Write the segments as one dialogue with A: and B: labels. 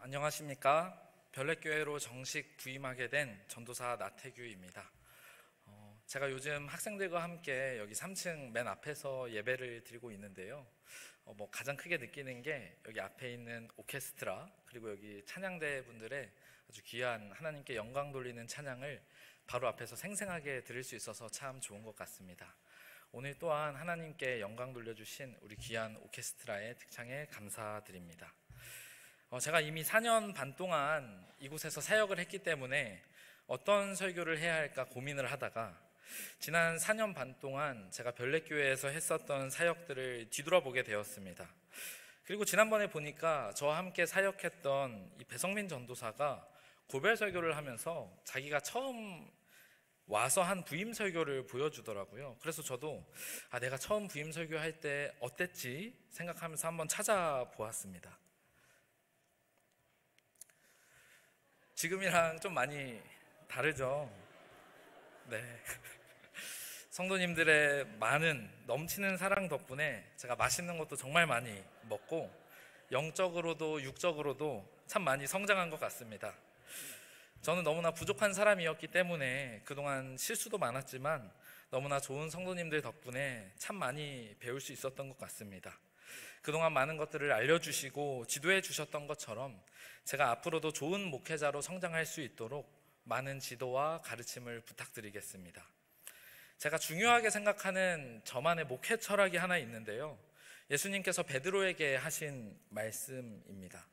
A: 안녕하십니까. 별내교회로 정식 부임하게 된 전도사 나태규입니다. 제가 요즘 학생들과 함께 여기 3층 맨 앞에서 예배를 드리고 있는데요. 가장 크게 느끼는 게 여기 앞에 있는 오케스트라, 그리고 여기 찬양대 분들의 아주 귀한 하나님께 영광 돌리는 찬양을 바로 앞에서 생생하게 들을 수 있어서 참 좋은 것 같습니다. 오늘 또한 하나님께 영광 돌려주신 우리 귀한 오케스트라의 특창에 감사드립니다. 제가 이미 4년 반 동안 이곳에서 사역을 했기 때문에 어떤 설교를 해야 할까 고민을 하다가 지난 4년 반 동안 제가 별내교회에서 했었던 사역들을 뒤돌아보게 되었습니다. 그리고 지난번에 보니까 저와 함께 사역했던 이 배성민 전도사가 고별 설교를 하면서 자기가 처음 와서 한 부임 설교를 보여주더라고요. 그래서 저도 내가 처음 부임 설교할 때 어땠지 생각하면서 한번 찾아보았습니다. 지금이랑 좀 많이 다르죠? 네. 성도님들의 많은 넘치는 사랑 덕분에 제가 맛있는 것도 정말 많이 먹고 영적으로도 육적으로도 참 많이 성장한 것 같습니다. 저는 너무나 부족한 사람이었기 때문에 그동안 실수도 많았지만 너무나 좋은 성도님들 덕분에 참 많이 배울 수 있었던 것 같습니다. 그동안 많은 것들을 알려주시고 지도해 주셨던 것처럼 제가 앞으로도 좋은 목회자로 성장할 수 있도록 많은 지도와 가르침을 부탁드리겠습니다. 제가 중요하게 생각하는 저만의 목회 철학이 하나 있는데요. 예수님께서 베드로에게 하신 말씀입니다.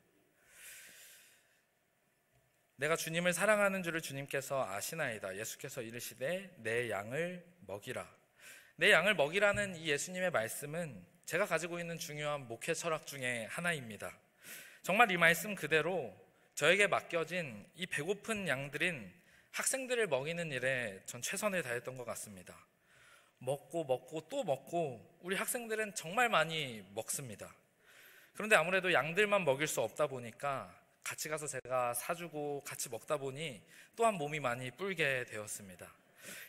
A: 내가 주님을 사랑하는 줄을 주님께서 아시나이다. 예수께서 이르시되 내 양을 먹이라. 내 양을 먹이라는 이 예수님의 말씀은 제가 가지고 있는 중요한 목회 철학 중에 하나입니다. 정말 이 말씀 그대로 저에게 맡겨진 이 배고픈 양들인 학생들을 먹이는 일에 전 최선을 다했던 것 같습니다. 먹고 또 먹고 우리 학생들은 정말 많이 먹습니다. 그런데 아무래도 양들만 먹일 수 없다 보니까 같이 가서 제가 사주고 같이 먹다 보니 또한 몸이 많이 불게 되었습니다.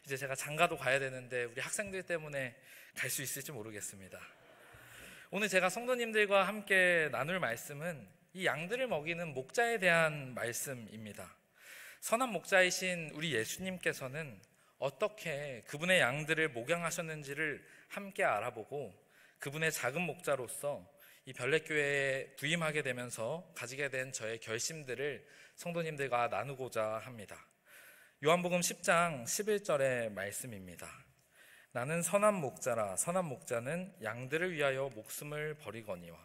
A: 이제 제가 장가도 가야 되는데 우리 학생들 때문에 갈 수 있을지 모르겠습니다. 오늘 제가 성도님들과 함께 나눌 말씀은 이 양들을 먹이는 목자에 대한 말씀입니다. 선한 목자이신 우리 예수님께서는 어떻게 그분의 양들을 목양하셨는지를 함께 알아보고 그분의 작은 목자로서 이 별내교회에 부임하게 되면서 가지게 된 저의 결심들을 성도님들과 나누고자 합니다. 요한복음 10장 11절의 말씀입니다. 나는 선한 목자라. 선한 목자는 양들을 위하여 목숨을 버리거니와.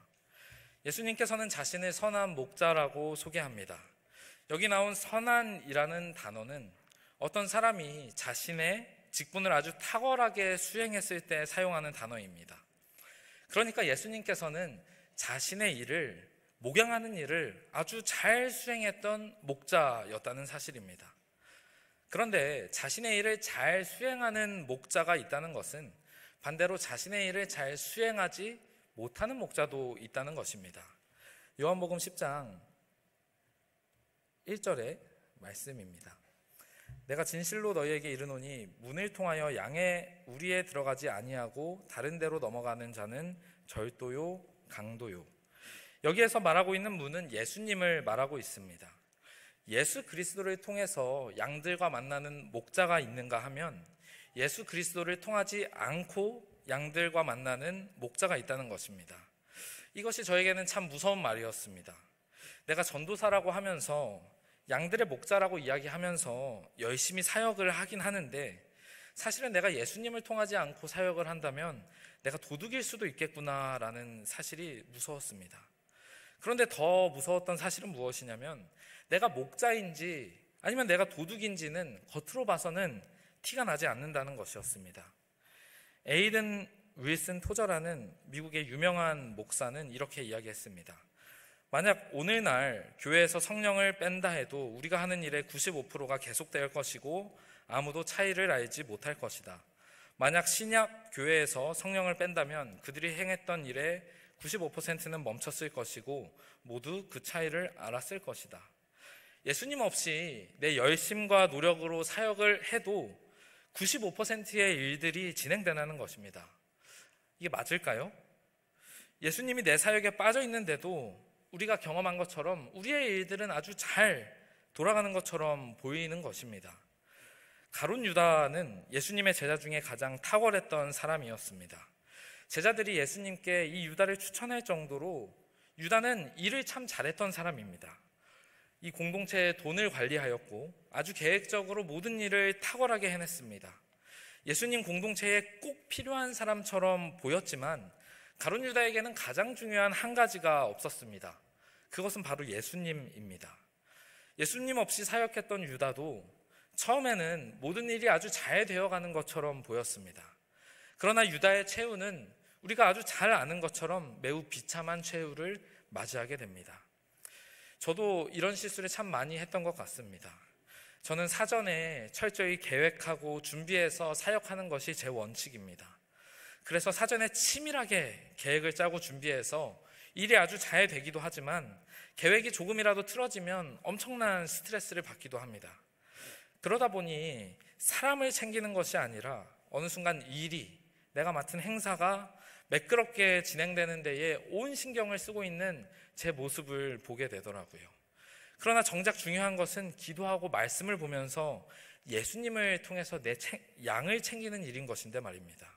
A: 예수님께서는 자신을 선한 목자라고 소개합니다. 여기 나온 선한이라는 단어는 어떤 사람이 자신의 직분을 아주 탁월하게 수행했을 때 사용하는 단어입니다. 그러니까 예수님께서는 자신의 일을, 목양하는 일을 아주 잘 수행했던 목자였다는 사실입니다. 그런데 자신의 일을 잘 수행하는 목자가 있다는 것은 반대로 자신의 일을 잘 수행하지 못하는 목자도 있다는 것입니다. 요한복음 10장 1절의 말씀입니다. 내가 진실로 너희에게 이르노니 문을 통하여 양의 우리에 들어가지 아니하고 다른 데로 넘어가는 자는 절도요 강도요. 여기에서 말하고 있는 문은 예수님을 말하고 있습니다. 예수 그리스도를 통해서 양들과 만나는 목자가 있는가 하면 예수 그리스도를 통하지 않고 양들과 만나는 목자가 있다는 것입니다. 이것이 저에게는 참 무서운 말이었습니다. 내가 전도사라고 하면서 양들의 목자라고 이야기하면서 열심히 사역을 하긴 하는데 사실은 내가 예수님을 통하지 않고 사역을 한다면 내가 도둑일 수도 있겠구나라는 사실이 무서웠습니다. 그런데 더 무서웠던 사실은 무엇이냐면 내가 목자인지 아니면 내가 도둑인지는 겉으로 봐서는 티가 나지 않는다는 것이었습니다. 에이든 윌슨 토저라는 미국의 유명한 목사는 이렇게 이야기했습니다. 만약 오늘날 교회에서 성령을 뺀다 해도 우리가 하는 일의 95%가 계속될 것이고 아무도 차이를 알지 못할 것이다. 만약 신약 교회에서 성령을 뺀다면 그들이 행했던 일의 95%는 멈췄을 것이고 모두 그 차이를 알았을 것이다. 예수님 없이 내 열심과 노력으로 사역을 해도 95%의 일들이 진행되는 것입니다. 이게 맞을까요? 예수님이 내 사역에 빠져 있는데도 우리가 경험한 것처럼 우리의 일들은 아주 잘 돌아가는 것처럼 보이는 것입니다. 가룟 유다는 예수님의 제자 중에 가장 탁월했던 사람이었습니다. 제자들이 예수님께 이 유다를 추천할 정도로 유다는 일을 참 잘했던 사람입니다. 이 공동체의 돈을 관리하였고 아주 계획적으로 모든 일을 탁월하게 해냈습니다. 예수님 공동체에 꼭 필요한 사람처럼 보였지만 가룟 유다에게는 가장 중요한 한 가지가 없었습니다. 그것은 바로 예수님입니다. 예수님 없이 사역했던 유다도 처음에는 모든 일이 아주 잘 되어가는 것처럼 보였습니다. 그러나 유다의 최후는 우리가 아주 잘 아는 것처럼 매우 비참한 최후를 맞이하게 됩니다. 저도 이런 실수를 참 많이 했던 것 같습니다. 저는 사전에 철저히 계획하고 준비해서 사역하는 것이 제 원칙입니다. 그래서 사전에 치밀하게 계획을 짜고 준비해서 일이 아주 잘 되기도 하지만 계획이 조금이라도 틀어지면 엄청난 스트레스를 받기도 합니다. 그러다 보니 사람을 챙기는 것이 아니라 어느 순간 일이, 내가 맡은 행사가 매끄럽게 진행되는 데에 온 신경을 쓰고 있는 제 모습을 보게 되더라고요. 그러나 정작 중요한 것은 기도하고 말씀을 보면서 예수님을 통해서 내 양을 챙기는 일인 것인데 말입니다.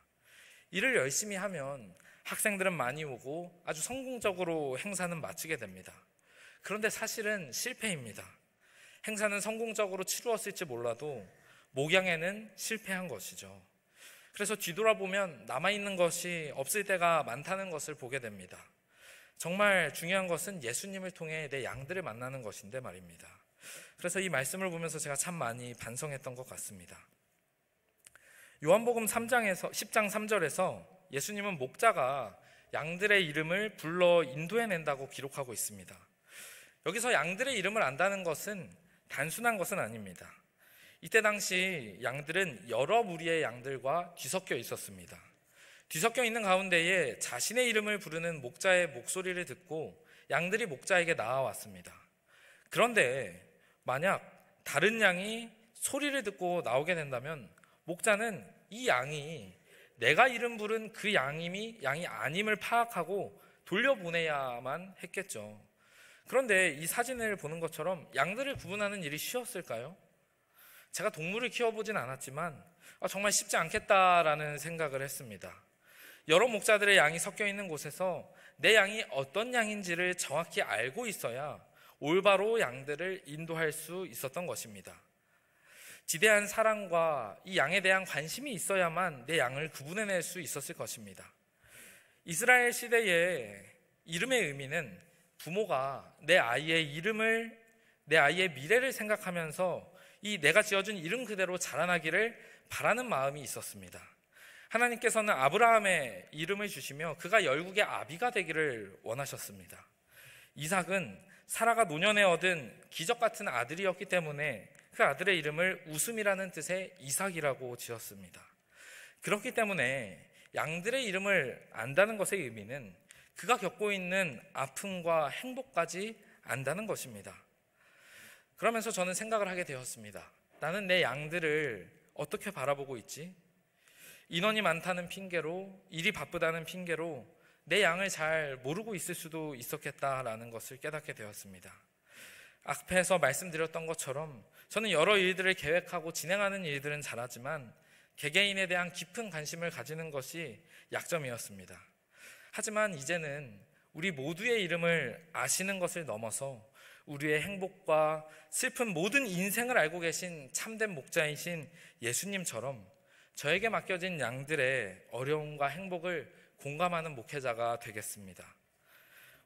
A: 일을 열심히 하면 학생들은 많이 오고 아주 성공적으로 행사는 마치게 됩니다. 그런데 사실은 실패입니다. 행사는 성공적으로 치루었을지 몰라도 목양에는 실패한 것이죠. 그래서 뒤돌아보면 남아있는 것이 없을 때가 많다는 것을 보게 됩니다. 정말 중요한 것은 예수님을 통해 내 양들을 만나는 것인데 말입니다. 그래서 이 말씀을 보면서 제가 참 많이 반성했던 것 같습니다. 요한복음 10장 3절에서 예수님은 목자가 양들의 이름을 불러 인도해낸다고 기록하고 있습니다. 여기서 양들의 이름을 안다는 것은 단순한 것은 아닙니다. 이때 당시 양들은 여러 무리의 양들과 뒤섞여 있었습니다. 뒤섞여 있는 가운데에 자신의 이름을 부르는 목자의 목소리를 듣고 양들이 목자에게 나아왔습니다. 그런데 만약 다른 양이 소리를 듣고 나오게 된다면 목자는 이 양이 내가 이름 부른 그 양이 아님을 파악하고 돌려보내야만 했겠죠. 그런데 이 사진을 보는 것처럼 양들을 구분하는 일이 쉬웠을까요? 제가 동물을 키워보진 않았지만 정말 쉽지 않겠다라는 생각을 했습니다. 여러 목자들의 양이 섞여 있는 곳에서 내 양이 어떤 양인지를 정확히 알고 있어야 올바로 양들을 인도할 수 있었던 것입니다. 지대한 사랑과 이 양에 대한 관심이 있어야만 내 양을 구분해낼 수 있었을 것입니다. 이스라엘 시대의 이름의 의미는 부모가 내 아이의 미래를 생각하면서 이 내가 지어준 이름 그대로 자라나기를 바라는 마음이 있었습니다. 하나님께서는 아브라함의 이름을 주시며 그가 열국의 아비가 되기를 원하셨습니다. 이삭은 사라가 노년에 얻은 기적 같은 아들이었기 때문에 그 아들의 이름을 웃음이라는 뜻의 이삭이라고 지었습니다. 그렇기 때문에 양들의 이름을 안다는 것의 의미는 그가 겪고 있는 아픔과 행복까지 안다는 것입니다. 그러면서 저는 생각을 하게 되었습니다. 나는 내 양들을 어떻게 바라보고 있지? 인원이 많다는 핑계로, 일이 바쁘다는 핑계로 내 양을 잘 모르고 있을 수도 있었겠다라는 것을 깨닫게 되었습니다. 앞에서 말씀드렸던 것처럼 저는 여러 일들을 계획하고 진행하는 일들은 잘하지만 개개인에 대한 깊은 관심을 가지는 것이 약점이었습니다. 하지만 이제는 우리 모두의 이름을 아시는 것을 넘어서 우리의 행복과 슬픈 모든 인생을 알고 계신 참된 목자이신 예수님처럼 저에게 맡겨진 양들의 어려움과 행복을 공감하는 목회자가 되겠습니다.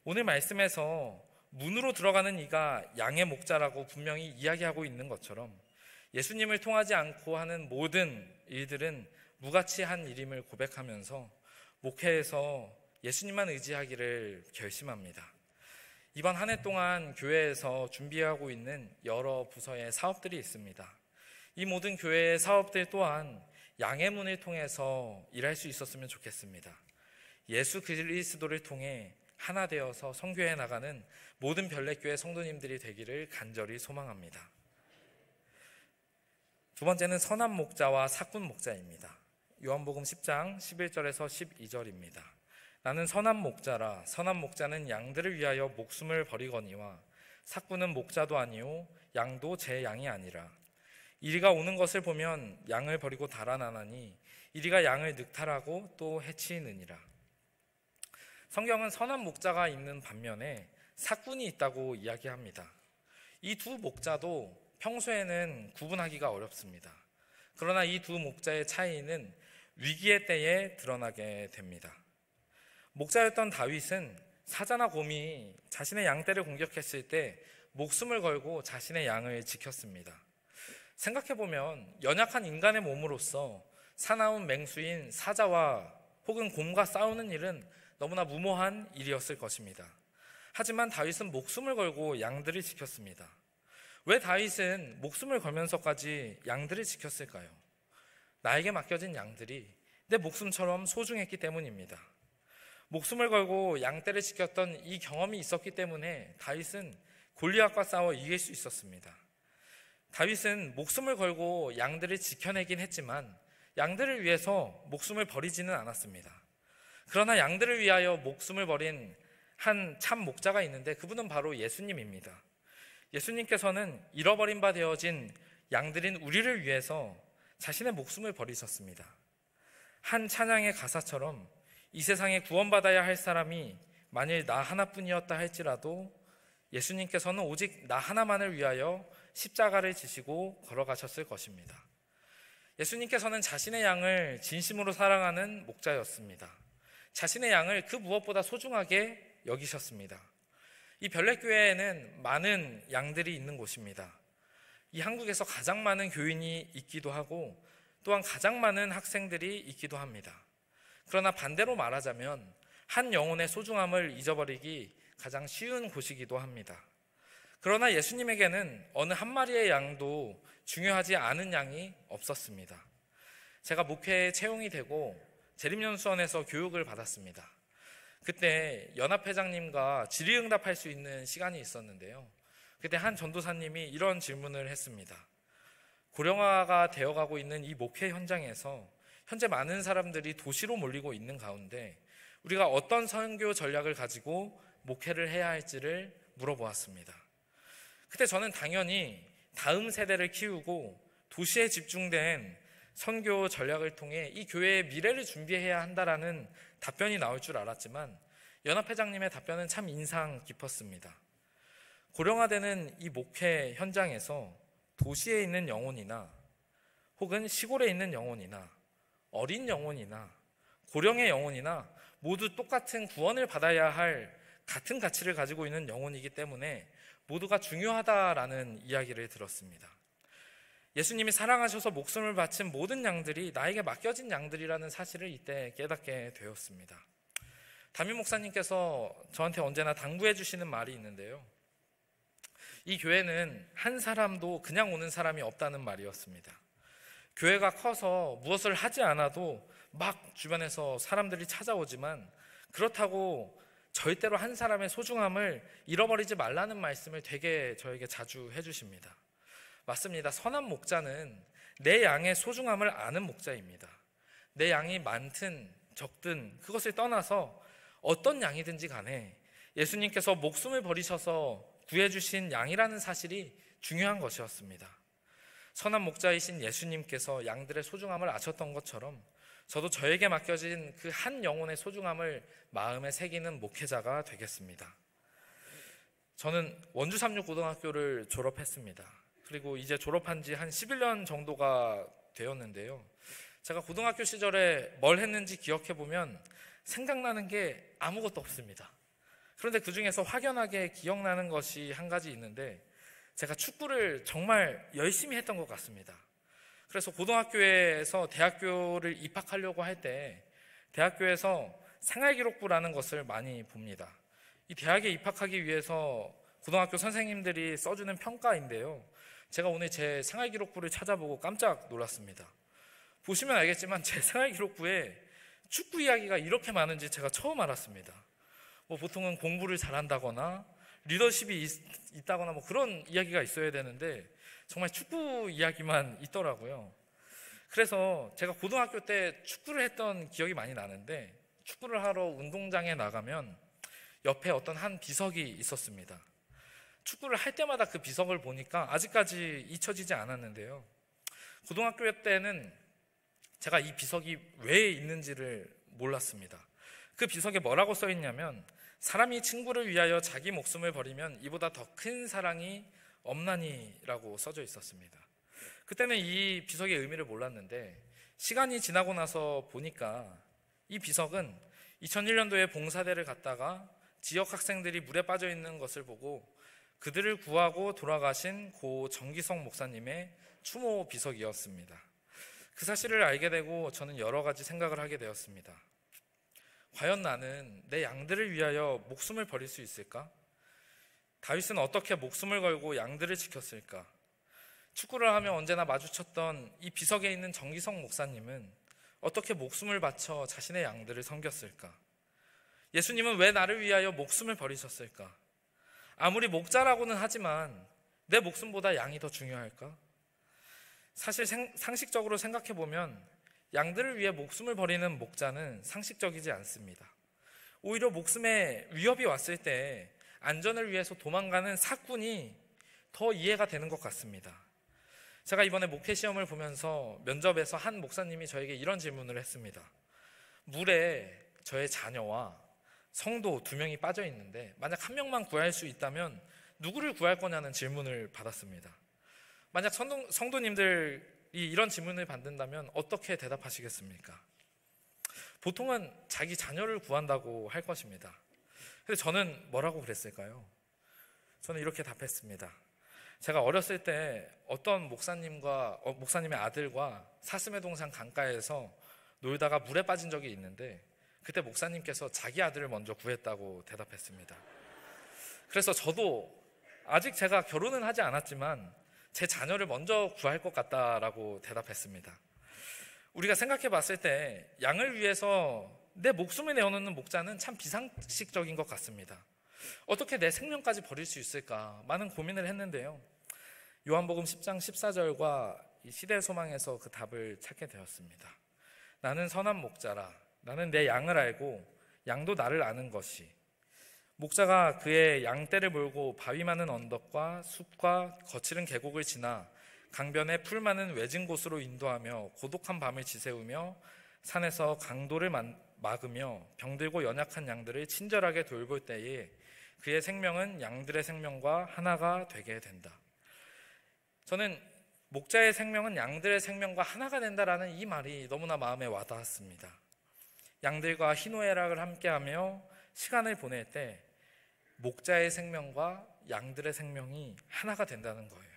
A: 오늘 말씀에서 문으로 들어가는 이가 양의 목자라고 분명히 이야기하고 있는 것처럼 예수님을 통하지 않고 하는 모든 일들은 무가치한 일임을 고백하면서 목회에서 예수님만 의지하기를 결심합니다. 이번 한 해 동안 교회에서 준비하고 있는 여러 부서의 사업들이 있습니다. 이 모든 교회의 사업들 또한 양의 문을 통해서 일할 수 있었으면 좋겠습니다. 예수 그리스도를 통해 하나 되어서 선교해 나가는 모든 별내교회 성도님들이 되기를 간절히 소망합니다. 두 번째는 선한 목자와 사꾼 목자입니다. 요한복음 10장 11절에서 12절입니다. 나는 선한 목자라. 선한 목자는 양들을 위하여 목숨을 버리거니와 삭부는 목자도 아니요 양도 제 양이 아니라. 이리가 오는 것을 보면 양을 버리고 달아나나니 이리가 양을 늑탈하고 또 해치느니라. 성경은 선한 목자가 있는 반면에 삭군이 있다고 이야기합니다. 이 두 목자도 평소에는 구분하기가 어렵습니다. 그러나 이 두 목자의 차이는 위기의 때에 드러나게 됩니다. 목자였던 다윗은 사자나 곰이 자신의 양떼를 공격했을 때 목숨을 걸고 자신의 양을 지켰습니다. 생각해보면 연약한 인간의 몸으로서 사나운 맹수인 사자와 혹은 곰과 싸우는 일은 너무나 무모한 일이었을 것입니다. 하지만 다윗은 목숨을 걸고 양들을 지켰습니다. 왜 다윗은 목숨을 걸면서까지 양들을 지켰을까요? 나에게 맡겨진 양들이 내 목숨처럼 소중했기 때문입니다. 목숨을 걸고 양떼를 지켰던 이 경험이 있었기 때문에 다윗은 골리앗과 싸워 이길 수 있었습니다. 다윗은 목숨을 걸고 양들을 지켜내긴 했지만 양들을 위해서 목숨을 버리지는 않았습니다. 그러나 양들을 위하여 목숨을 버린 한 참 목자가 있는데 그분은 바로 예수님입니다. 예수님께서는 잃어버린 바 되어진 양들인 우리를 위해서 자신의 목숨을 버리셨습니다. 한 찬양의 가사처럼 이 세상에 구원받아야 할 사람이 만일 나 하나뿐이었다 할지라도 예수님께서는 오직 나 하나만을 위하여 십자가를 지시고 걸어가셨을 것입니다. 예수님께서는 자신의 양을 진심으로 사랑하는 목자였습니다. 자신의 양을 그 무엇보다 소중하게 여기셨습니다. 이 별내교회에는 많은 양들이 있는 곳입니다. 이 한국에서 가장 많은 교인이 있기도 하고 또한 가장 많은 학생들이 있기도 합니다. 그러나 반대로 말하자면 한 영혼의 소중함을 잊어버리기 가장 쉬운 곳이기도 합니다. 그러나 예수님에게는 어느 한 마리의 양도 중요하지 않은 양이 없었습니다. 제가 목회에 채용이 되고 재림연수원에서 교육을 받았습니다. 그때 연합회장님과 질의응답할 수 있는 시간이 있었는데요. 그때 한 전도사님이 이런 질문을 했습니다. 고령화가 되어가고 있는 이 목회 현장에서 현재 많은 사람들이 도시로 몰리고 있는 가운데 우리가 어떤 선교 전략을 가지고 목회를 해야 할지를 물어보았습니다. 그때 저는 당연히 다음 세대를 키우고 도시에 집중된 선교 전략을 통해 이 교회의 미래를 준비해야 한다라는 답변이 나올 줄 알았지만 연합회장님의 답변은 참 인상 깊었습니다. 고령화되는 이 목회 현장에서 도시에 있는 영혼이나 혹은 시골에 있는 영혼이나 어린 영혼이나 고령의 영혼이나 모두 똑같은 구원을 받아야 할 같은 가치를 가지고 있는 영혼이기 때문에 모두가 중요하다라는 이야기를 들었습니다. 예수님이 사랑하셔서 목숨을 바친 모든 양들이 나에게 맡겨진 양들이라는 사실을 이때 깨닫게 되었습니다. 담임 목사님께서 저한테 언제나 당부해 주시는 말이 있는데요. 이 교회는 한 사람도 그냥 오는 사람이 없다는 말이었습니다. 교회가 커서 무엇을 하지 않아도 막 주변에서 사람들이 찾아오지만 그렇다고 절대로 한 사람의 소중함을 잃어버리지 말라는 말씀을 되게 저에게 자주 해주십니다. 맞습니다. 선한 목자는 내 양의 소중함을 아는 목자입니다. 내 양이 많든 적든 그것을 떠나서 어떤 양이든지 간에 예수님께서 목숨을 버리셔서 구해주신 양이라는 사실이 중요한 것이었습니다. 선한 목자이신 예수님께서 양들의 소중함을 아셨던 것처럼 저도 저에게 맡겨진 그 한 영혼의 소중함을 마음에 새기는 목회자가 되겠습니다. 저는 원주 삼육고등학교를 졸업했습니다. 그리고 이제 졸업한 지 한 11년 정도가 되었는데요. 제가 고등학교 시절에 뭘 했는지 기억해보면 생각나는 게 아무것도 없습니다. 그런데 그 중에서 확연하게 기억나는 것이 한 가지 있는데 제가 축구를 정말 열심히 했던 것 같습니다. 그래서 고등학교에서 대학교를 입학하려고 할 때 대학교에서 생활기록부라는 것을 많이 봅니다. 이 대학에 입학하기 위해서 고등학교 선생님들이 써주는 평가인데요. 제가 오늘 제 생활기록부를 찾아보고 깜짝 놀랐습니다. 보시면 알겠지만 제 생활기록부에 축구 이야기가 이렇게 많은지 제가 처음 알았습니다. 보통은 공부를 잘한다거나 리더십이 있다거나 그런 이야기가 있어야 되는데 정말 축구 이야기만 있더라고요. 그래서 제가 고등학교 때 축구를 했던 기억이 많이 나는데 축구를 하러 운동장에 나가면 옆에 어떤 한 비석이 있었습니다. 축구를 할 때마다 그 비석을 보니까 아직까지 잊혀지지 않았는데요. 고등학교 때는 제가 이 비석이 왜 있는지를 몰랐습니다. 그 비석에 뭐라고 써 있냐면, 사람이 친구를 위하여 자기 목숨을 버리면 이보다 더 큰 사랑이 없나니라고 써져 있었습니다. 그때는 이 비석의 의미를 몰랐는데 시간이 지나고 나서 보니까 이 비석은 2001년도에 봉사대를 갔다가 지역 학생들이 물에 빠져 있는 것을 보고 그들을 구하고 돌아가신 고 정기석 목사님의 추모 비석이었습니다. 그 사실을 알게 되고 저는 여러 가지 생각을 하게 되었습니다. 과연 나는 내 양들을 위하여 목숨을 버릴 수 있을까? 다윗은 어떻게 목숨을 걸고 양들을 지켰을까? 축구를 하며 언제나 마주쳤던 이 비석에 있는 정기석 목사님은 어떻게 목숨을 바쳐 자신의 양들을 섬겼을까? 예수님은 왜 나를 위하여 목숨을 버리셨을까? 아무리 목자라고는 하지만 내 목숨보다 양이 더 중요할까? 사실 상식적으로 생각해보면 양들을 위해 목숨을 버리는 목자는 상식적이지 않습니다. 오히려 목숨에 위협이 왔을 때 안전을 위해서 도망가는 사꾼이 더 이해가 되는 것 같습니다. 제가 이번에 목회 시험을 보면서 면접에서 한 목사님이 저에게 이런 질문을 했습니다. 물에 저의 자녀와 성도 2명이 빠져 있는데 만약 한 명만 구할 수 있다면 누구를 구할 거냐는 질문을 받았습니다. 만약 성도님들이 이런 질문을 받는다면 어떻게 대답하시겠습니까? 보통은 자기 자녀를 구한다고 할 것입니다. 근데 저는 뭐라고 그랬을까요? 저는 이렇게 답했습니다. 제가 어렸을 때 어떤 목사님의 아들과 사슴의 동산 강가에서 놀다가 물에 빠진 적이 있는데 그때 목사님께서 자기 아들을 먼저 구했다고 대답했습니다. 그래서 저도 아직 제가 결혼은 하지 않았지만 제 자녀를 먼저 구할 것 같다라고 대답했습니다. 우리가 생각해 봤을 때 양을 위해서 내 목숨을 내어놓는 목자는 참 비상식적인 것 같습니다. 어떻게 내 생명까지 버릴 수 있을까 많은 고민을 했는데요. 요한복음 10장 14절과 이 시대의 소망에서 그 답을 찾게 되었습니다. 나는 선한 목자라. 나는 내 양을 알고 양도 나를 아는 것이. 목자가 그의 양떼를 몰고 바위 많은 언덕과 숲과 거칠은 계곡을 지나 강변에 풀 많은 외진 곳으로 인도하며 고독한 밤을 지새우며 산에서 강도를 막으며 병들고 연약한 양들을 친절하게 돌볼 때에 그의 생명은 양들의 생명과 하나가 되게 된다. 저는 목자의 생명은 양들의 생명과 하나가 된다라는 이 말이 너무나 마음에 와닿았습니다. 양들과 희노애락을 함께하며 시간을 보낼 때 목자의 생명과 양들의 생명이 하나가 된다는 거예요.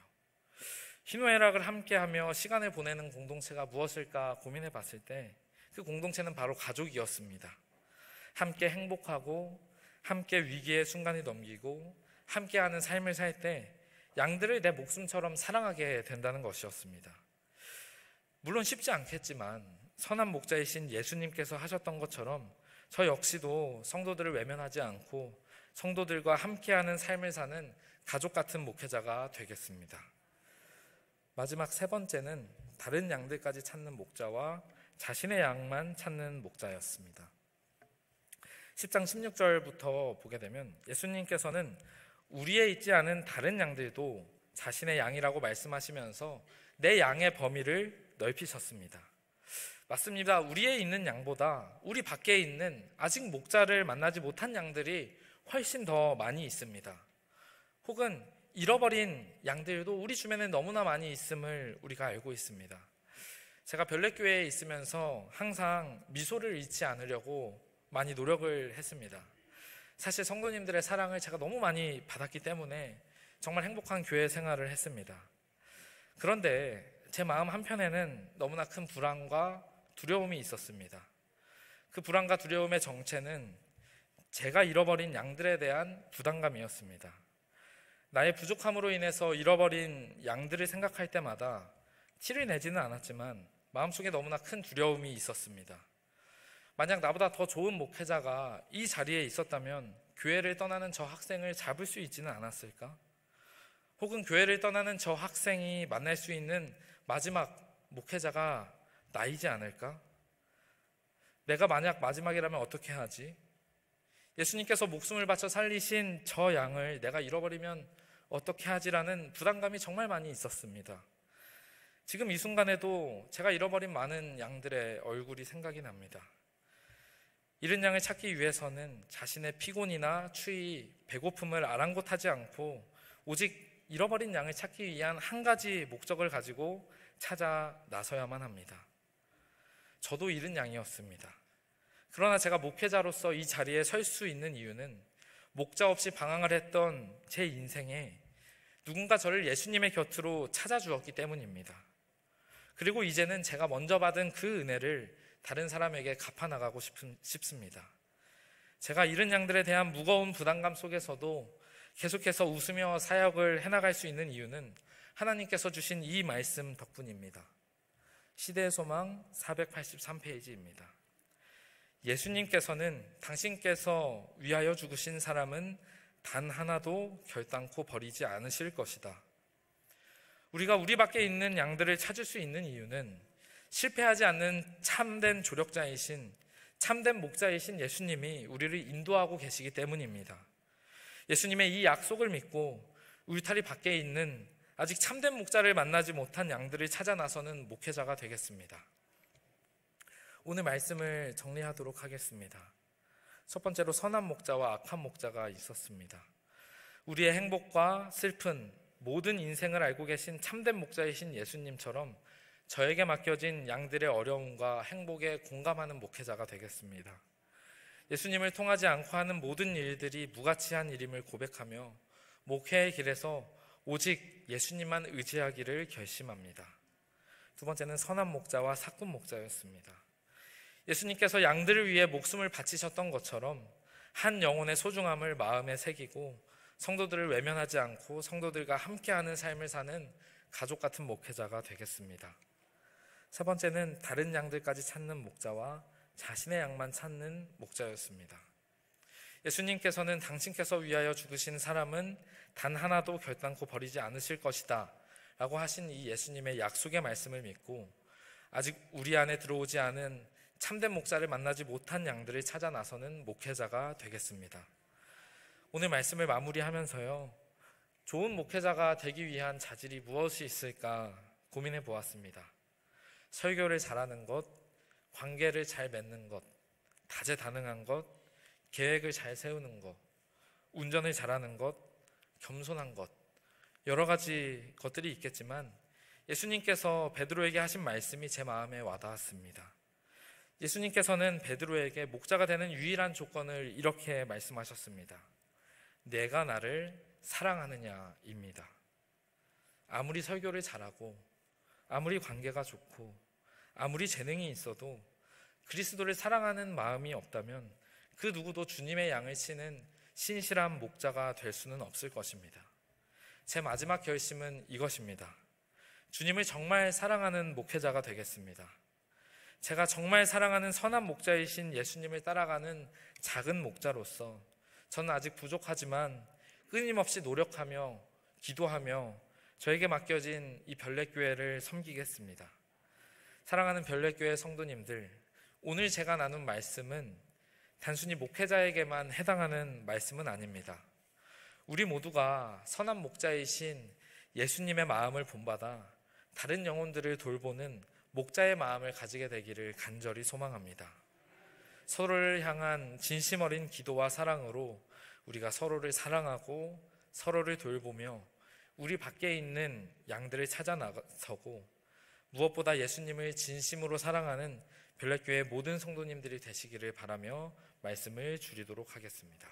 A: 희노애락을 함께하며 시간을 보내는 공동체가 무엇일까 고민해 봤을 때 그 공동체는 바로 가족이었습니다. 함께 행복하고 함께 위기의 순간을 넘기고 함께하는 삶을 살 때 양들을 내 목숨처럼 사랑하게 된다는 것이었습니다. 물론 쉽지 않겠지만 선한 목자이신 예수님께서 하셨던 것처럼 저 역시도 성도들을 외면하지 않고 성도들과 함께하는 삶을 사는 가족 같은 목회자가 되겠습니다. 마지막 3번째는 다른 양들까지 찾는 목자와 자신의 양만 찾는 목자였습니다. 10장 16절부터 보게 되면 예수님께서는 우리에 있지 않은 다른 양들도 자신의 양이라고 말씀하시면서 내 양의 범위를 넓히셨습니다. 맞습니다. 우리에 있는 양보다 우리 밖에 있는 아직 목자를 만나지 못한 양들이 훨씬 더 많이 있습니다. 혹은 잃어버린 양들도 우리 주변에 너무나 많이 있음을 우리가 알고 있습니다. 제가 별내교회에 있으면서 항상 미소를 잃지 않으려고 많이 노력을 했습니다. 사실 성도님들의 사랑을 제가 너무 많이 받았기 때문에 정말 행복한 교회 생활을 했습니다. 그런데 제 마음 한편에는 너무나 큰 불안과 두려움이 있었습니다. 그 불안과 두려움의 정체는 제가 잃어버린 양들에 대한 부담감이었습니다. 나의 부족함으로 인해서 잃어버린 양들을 생각할 때마다 티를 내지는 않았지만 마음속에 너무나 큰 두려움이 있었습니다. 만약 나보다 더 좋은 목회자가 이 자리에 있었다면 교회를 떠나는 저 학생을 잡을 수 있지는 않았을까? 혹은 교회를 떠나는 저 학생이 만날 수 있는 마지막 목회자가 나이지 않을까? 내가 만약 마지막이라면 어떻게 하지? 예수님께서 목숨을 바쳐 살리신 저 양을 내가 잃어버리면 어떻게 하지라는 부담감이 정말 많이 있었습니다. 지금 이 순간에도 제가 잃어버린 많은 양들의 얼굴이 생각이 납니다. 잃은 양을 찾기 위해서는 자신의 피곤이나 추위, 배고픔을 아랑곳하지 않고 오직 잃어버린 양을 찾기 위한 한 가지 목적을 가지고 찾아 나서야만 합니다. 저도 잃은 양이었습니다. 그러나 제가 목회자로서 이 자리에 설 수 있는 이유는 목자 없이 방황을 했던 제 인생에 누군가 저를 예수님의 곁으로 찾아주었기 때문입니다. 그리고 이제는 제가 먼저 받은 그 은혜를 다른 사람에게 갚아나가고 싶습니다. 제가 잃은 양들에 대한 무거운 부담감 속에서도 계속해서 웃으며 사역을 해나갈 수 있는 이유는 하나님께서 주신 이 말씀 덕분입니다. 시대의 소망 483페이지입니다. 예수님께서는 당신께서 위하여 죽으신 사람은 단 하나도 결단코 버리지 않으실 것이다. 우리가 우리 밖에 있는 양들을 찾을 수 있는 이유는 실패하지 않는 참된 조력자이신, 참된 목자이신 예수님이 우리를 인도하고 계시기 때문입니다. 예수님의 이 약속을 믿고 울타리 밖에 있는 아직 참된 목자를 만나지 못한 양들을 찾아 나서는 목회자가 되겠습니다. 오늘 말씀을 정리하도록 하겠습니다. 첫 번째로 선한 목자와 악한 목자가 있었습니다. 우리의 행복과 슬픈 모든 인생을 알고 계신 참된 목자이신 예수님처럼 저에게 맡겨진 양들의 어려움과 행복에 공감하는 목회자가 되겠습니다. 예수님을 통하지 않고 하는 모든 일들이 무가치한 일임을 고백하며 목회의 길에서 오직 예수님만 의지하기를 결심합니다. 두 번째는 선한 목자와 사꾼 목자였습니다. 예수님께서 양들을 위해 목숨을 바치셨던 것처럼 한 영혼의 소중함을 마음에 새기고 성도들을 외면하지 않고 성도들과 함께하는 삶을 사는 가족 같은 목회자가 되겠습니다. 세 번째는 다른 양들까지 찾는 목자와 자신의 양만 찾는 목자였습니다. 예수님께서는 당신께서 위하여 죽으신 사람은 단 하나도 결단코 버리지 않으실 것이다 라고 하신 이 예수님의 약속의 말씀을 믿고 아직 우리 안에 들어오지 않은 참된 목자를 만나지 못한 양들을 찾아 나서는 목회자가 되겠습니다. 오늘 말씀을 마무리하면서요, 좋은 목회자가 되기 위한 자질이 무엇이 있을까 고민해 보았습니다. 설교를 잘하는 것, 관계를 잘 맺는 것, 다재다능한 것, 계획을 잘 세우는 것, 운전을 잘하는 것, 겸손한 것, 여러 가지 것들이 있겠지만 예수님께서 베드로에게 하신 말씀이 제 마음에 와닿았습니다. 예수님께서는 베드로에게 목자가 되는 유일한 조건을 이렇게 말씀하셨습니다. 내가 나를 사랑하느냐입니다. 아무리 설교를 잘하고 아무리 관계가 좋고 아무리 재능이 있어도 그리스도를 사랑하는 마음이 없다면 그 누구도 주님의 양을 치는 신실한 목자가 될 수는 없을 것입니다. 제 마지막 결심은 이것입니다. 주님을 정말 사랑하는 목회자가 되겠습니다. 제가 정말 사랑하는 선한 목자이신 예수님을 따라가는 작은 목자로서 저는 아직 부족하지만 끊임없이 노력하며 기도하며 저에게 맡겨진 이 별내교회를 섬기겠습니다. 사랑하는 별내교회 성도님들, 오늘 제가 나눈 말씀은 단순히 목회자에게만 해당하는 말씀은 아닙니다. 우리 모두가 선한 목자이신 예수님의 마음을 본받아 다른 영혼들을 돌보는 목자의 마음을 가지게 되기를 간절히 소망합니다. 서로를 향한 진심 어린 기도와 사랑으로 우리가 서로를 사랑하고 서로를 돌보며 우리 밖에 있는 양들을 찾아 나서고 무엇보다 예수님을 진심으로 사랑하는 별내교회 모든 성도님들이 되시기를 바라며 말씀을 줄이도록 하겠습니다.